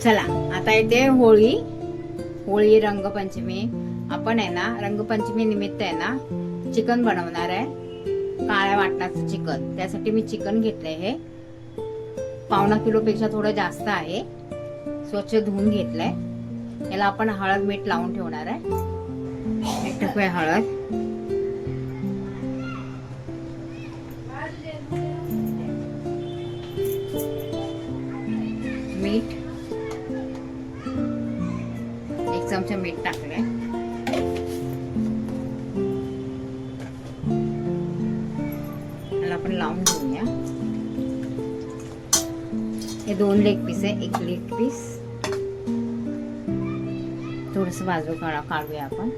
चला आता येते होळी. होळी रंगपंचमी. आपण आहे ना रंगपंचमी निमित्त आहे ना चिकन बनवणार आहे, काळ्या वाटणाचं चिकन. त्यासाठी मी चिकन घेतलंय, हे 1.25 किलो पेक्षा थोडं जास्त आहे. स्वच्छ धुवून घेतलंय. याला आपण हळद मीठ लावून ठेवणार आहे. एक टाकूया हळद, मीठ, 1 चमचा मीठ टाकलंय. याला आपण लावून घेऊया. हे 2 लेग पीस आहे, 1 लेग पीस. थोडस बाजू काढूया आपण.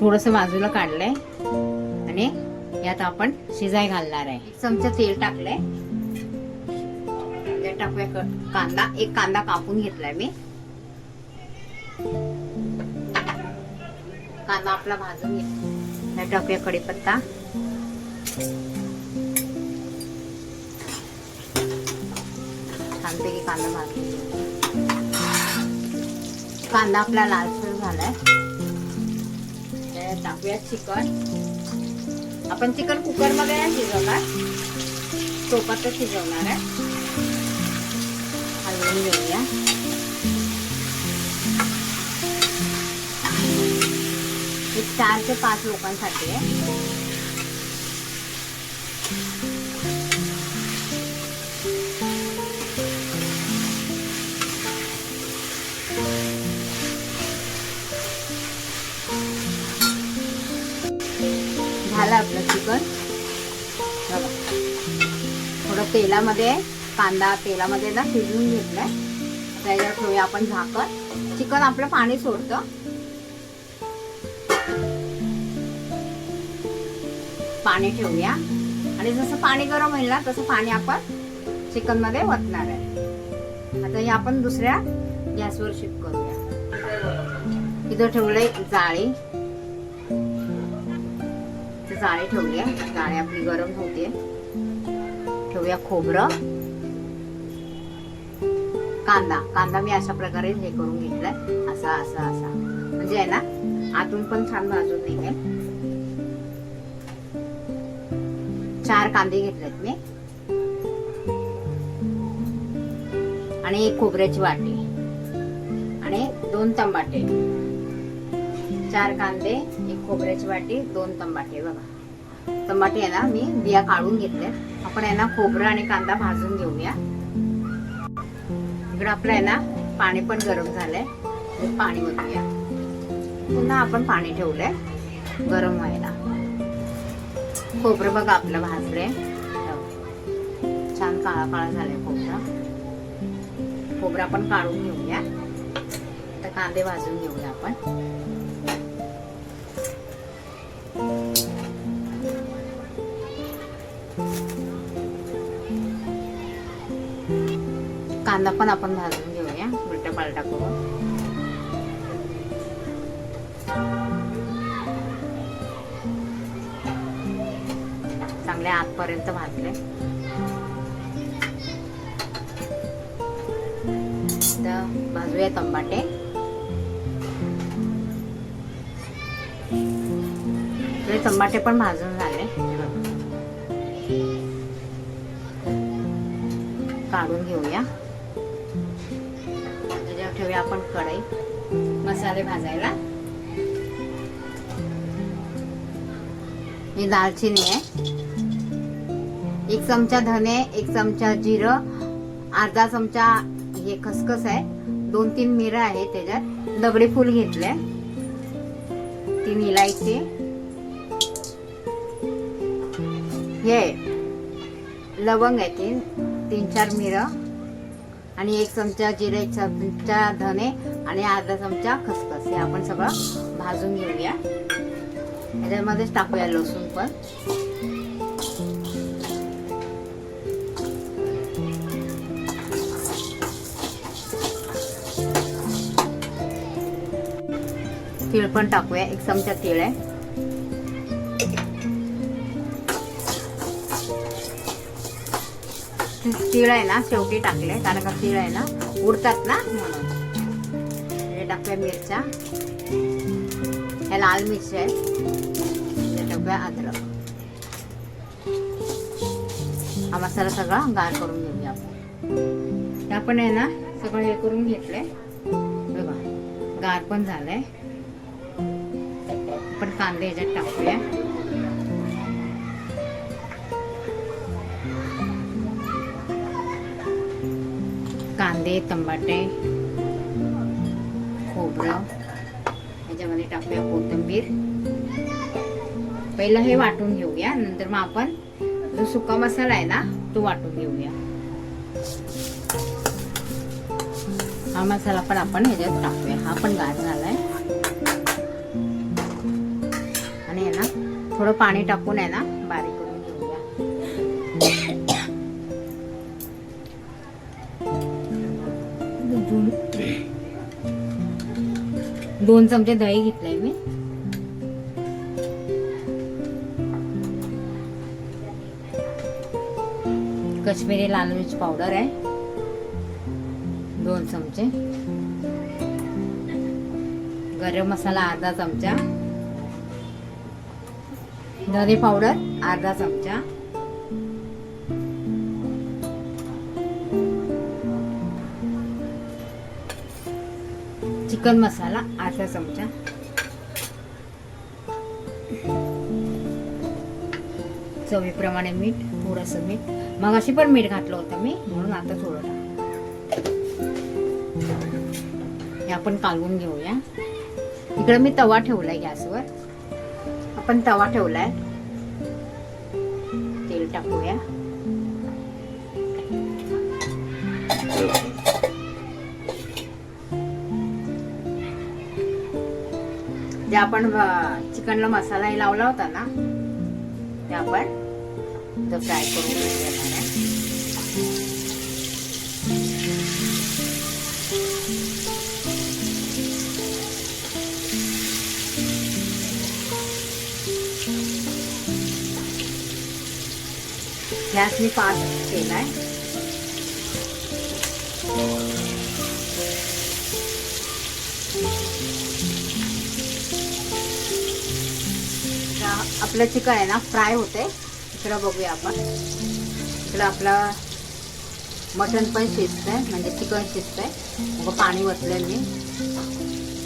थोडस बाजूला काढलंय आणि यात आपण शिजाय घालणार आहे. 1 चमचा तेल टाकलंय. त्यात टाकूया कांदा. 1 कांदा कापून घेतलाय मी. कांदा आपला भाजून घेतला. त्यात टाकूया कढीपत्ता. छानपैकी कांदा भाजून. कांदा आपला लालसर झालाय. त्यात टाकूया चिकन. आपण चिकन कुकर मध्ये नाही शिजवणार, टोपातच शिजवणार आहे. हलवून घेऊया. हे 4 ते 5 लोकांसाठी आहे. झालं आपलं चिकन. बघा, थोडं तेलामध्ये, कांदा तेलामध्ये ना शिजवून घेतलाय. त्याच्यावर ठेवूया आपण झाकण. चिकन आपलं पाणी सोडतं. पाणी ठेवूया आणि जसं पाणी गरम होईल ना तसं पाणी आपण चिकन मध्ये ओतणार आहे. आता हे आपण दुसऱ्या गॅसवर शिफ्ट करूया. इथं ठेवलंय जाळी. जाळी ठेवूया. जाळी आपली गरम होते. ठेवूया खोबरं. कांदा मी अशा प्रकारे हे करून घेतलाय. असा म्हणजे आहे ना आतून पण छान भाजून निघेल. 4 कांदे घेतलेत मी आणि 1 खोबऱ्याची वाटी आणि 2 तंबाटे. 4 कांदे, 1 खोबऱ्याची वाटी, 2 तंबाटे. बघा, टमाटे आहे ना मी बिया काढून घेतले. आपण आहे ना खोबरं आणि कांदा भाजून घेऊया. इकडे आपलं आहे ना पाणी पण गरम झालंय. पाणी ओतूया. पुन्हा आपण पाणी ठेवलंय गरम व्हायला. खोबरं बघा आपलं भाजलंय. छान काळा काळा झालंय खोबरं आपण काढून घेऊया. तर कांदे भाजून घेऊया आपण. कांदा पण आपण भाजून घेऊया उलटा पालटा करून. चांगले आतपर्यंत भाजले. तर भाजूया टमाटे. टमाटे पण भाजून झाले. काढून घेऊया. त्याच्यावर ठेवूया आपण कढई. मसाले भाजायला ही दालचिनी आहे. 1 चमचा धने, 1 चमचा जिरं, अर्धा चमचा हे खसखस आहे. 2-3 मिरं आहे. त्याच्यात दगडी फूल घेतले, 3 इलायची, हे लवंग आहे 3-4 मिरं आणि 1 चमचा जिरे, 1 चमचा धने आणि अर्धा चमचा खसखस. हे आपण सगळं भाजून घेऊया. याच्यामध्येच टाकूया लसूण पण. तीळ पण टाकूया. 1 चमचा तीळ आहे. तीळ आहे ना शेवटी टाकले, कारण का तीळ आहे ना उडतात ना म्हणून. हे टाकूया मिरच्या, ह्या लाल मिरच्या आहे, हे टाकूया अद्रक. हा मसाला सगळा गार करून घेऊया आपण. आपण आहे ना सगळं हे करून घेतलंय बघा, गार पण झालंय. आपण कांदे ह्याच्यात टाकूया. कांदे, टमाटे, खोबरं, ह्याच्यामध्ये टाकूया कोथिंबीर. पहिलं हे वाटून घेऊया, नंतर मग आपण जो सुका मसाला आहे ना तो वाटून घेऊया. हा मसाला पण आपण ह्याच्यात टाकूया. हा पण गार झालाय. आणि आहे ना थोडं पाणी टाकून आहे ना बारीक करून घेऊया. 2 चमचे दही घेतलंय मी. कश्मीरी लाल मिर्च पावडर आहे 2 चमचे. गरम मसाला अर्धा चमचा. धने पावडर अर्धा चमचा. चिकन मसाला अर्धा चमचा. चवीप्रमाणे मीठ, थोडंसं मीठ. मग अशी पण मीठ घातलं होतं मी, म्हणून आता थोडं हे आपण कालवून घेऊया. इकडे मी तवा ठेवलाय गॅसवर. आपण तवा ठेवलाय. तेल टाकूया. जे आपण चिकनला मसाला लावला होता ना ते आपण फ्राय करून घेणार आहे. गॅस मी फास्ट केलाय. आपलं चिकन आहे ना फ्राय होते. इकडं बघूया आपण. इकडं आपलं मटण पण शिजतंय, म्हणजे चिकन शिजतंय. मग पाणी ओतलंय मी.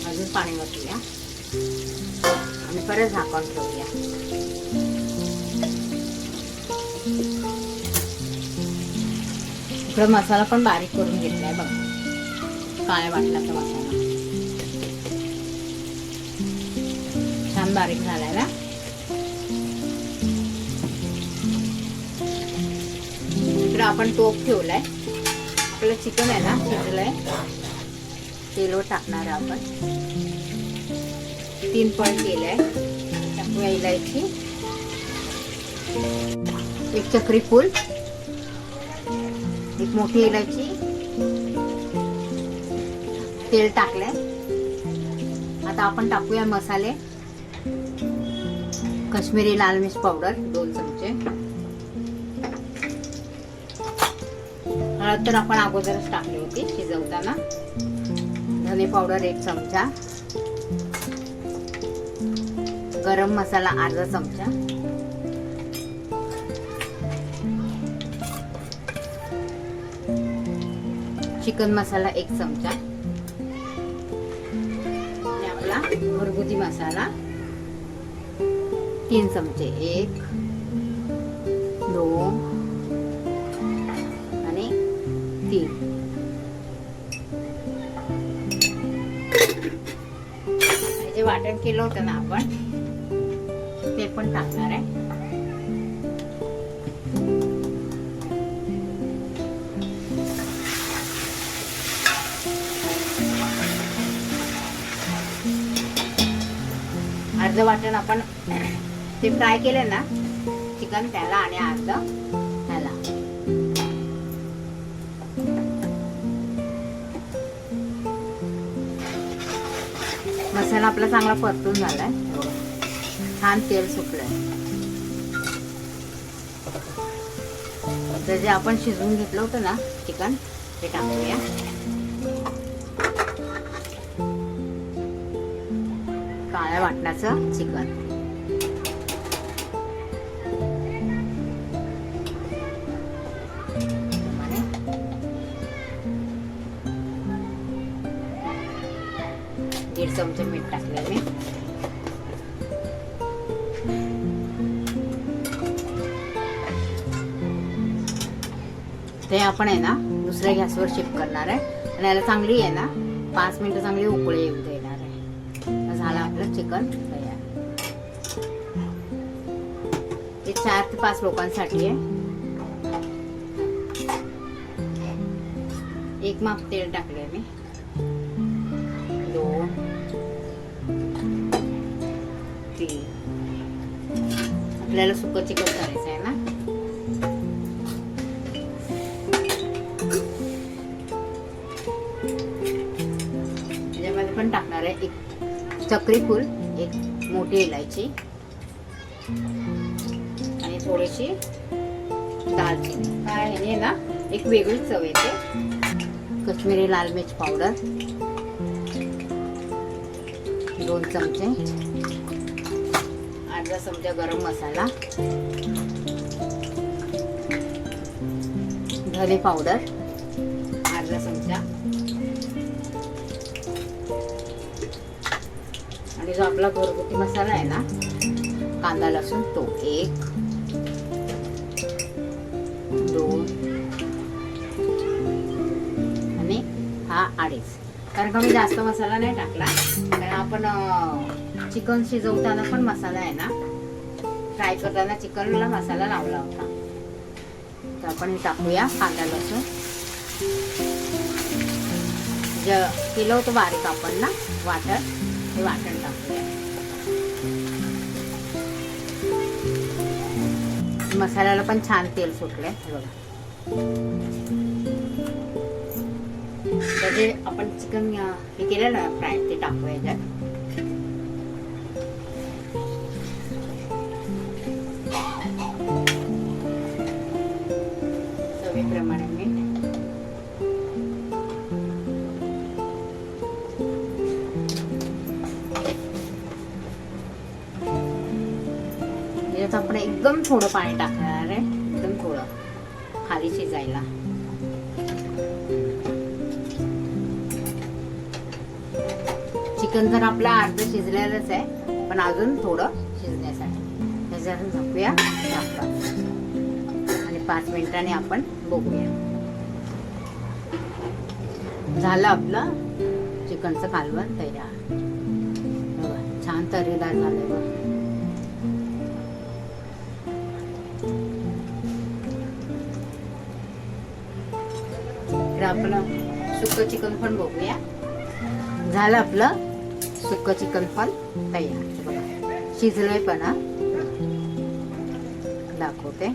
अजून पाणी ओतूया आणि परत झाकण ठेवूया. इकडं मसाला पण बारीक करून घेतलाय बघ, काळ्या वाटणाचा मसाला छान बारीक झालाय ना. इकडे आपण टोप ठेवलाय. आपलं चिकन आहे ना शिजलंय. तेलवर टाकणार आहे आपण. 3 पॉइंट केलंय. टाकूया इलायची, 1 चक्री फूल, 1 मोठी इलायची. तेल टाकलंय. आता आपण टाकूया मसाले. काश्मीरी लाल मिर्च पावडर 2 चमचे. हळद तर आपण अगोदरच टाकली होती शिजवताना. धने पावडर 1 चमचा. गरम मसाला अर्धा चमचा. चिकन मसाला 1 चमचा. आणि आपला घरगुती मसाला 3 चमचे. 1 2 आणि 3. जे वाटण केलं होतं ना आपण ते पण टाकणार आहे. अर्ध वाटण आपण ते फ्राय केले ना चिकन त्याला, आणि अर्ध ह्याला. मसाला आपला चांगला परतून झालाय. छान तेल सुटलंय. तर जे आपण शिजवून घेतलं होतं ना चिकन ते टाकूया. काळ्या वाटणाचं चिकन. दीड चमचे मीठ टाकले मी. ते आपण आहे ना दुसऱ्या गॅसवर शिफ्ट करणार आहे आणि याला चांगली आहे ना 5 मिनिटं चांगली उकळी येऊ देणार आहे. झालं आपलं चिकन तयार. हे 4 ते 5 लोकांसाठी आहे. 1 माप तेल टाकले मी. 2 3. आपल्याला सुकं चिकन करायचं आहे ना. त्याच्यामध्ये पण टाकणार आहे 1 चक्री फूल, 1 मोठी इलायची आणि थोडीशी दालचिनी. काय ह्याने ना एक वेगळी चव येते. कश्मीरी लाल मिर्च पावडर 2 चमचे. अर्धा चमचा गरम मसाला. धने पावडर अर्धा चमचा. आणि जो आपला घरगुती मसाला आहे ना कांदा लसूण तो 1 2 आणि हा 2.5. कारण का मी जास्त मसाला नाही टाकला कारण आपण चिकन शिजवताना पण मसाला आहे ना फ्राय करताना चिकनला मसाला लावला होता. तर आपण हे टाकूया कांदा लसूण. जे केलं होतं बारीक आपण ना वाटण, हे वाटण टाकूया. मसाल्याला पण छान तेल सुटलंय बघा. तर जे आपण चिकन हे केलं ना फ्राय ते टाकूया याच्यात. चवीप्रमाणे मीठ. याच्यात आपण एकदम थोडं पाणी टाकणार आहे. एकदम थोडं खाली शिजायला. चिकन तर आपलं अर्ध शिजलेलंच आहे पण अजून थोडं शिजण्यासाठी त्याच्यात झाकूया आणि 5 मिनिटांनी आपण बघूया. झालं आपलं चिकनचं कालवण तयार. छान तर्रीदार झालंय बघ. आपलं सुक्क चिकन पण बघूया. झालं आपलं सुक्क चिकन पण तयार. बघा शिजलंय पण हा. दाखवते.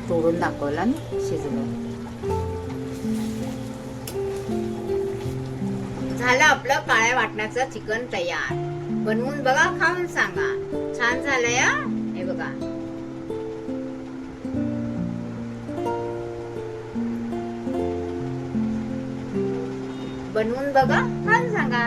तोडून दाखवलं आणि शिजलं. झालं आपलं काळ्या वाटणाचं चिकन तयार. बनवून बघा, खाऊन सांगा. छान झालंय हा. हे बघा बनवून बघा, खाऊन सांगा.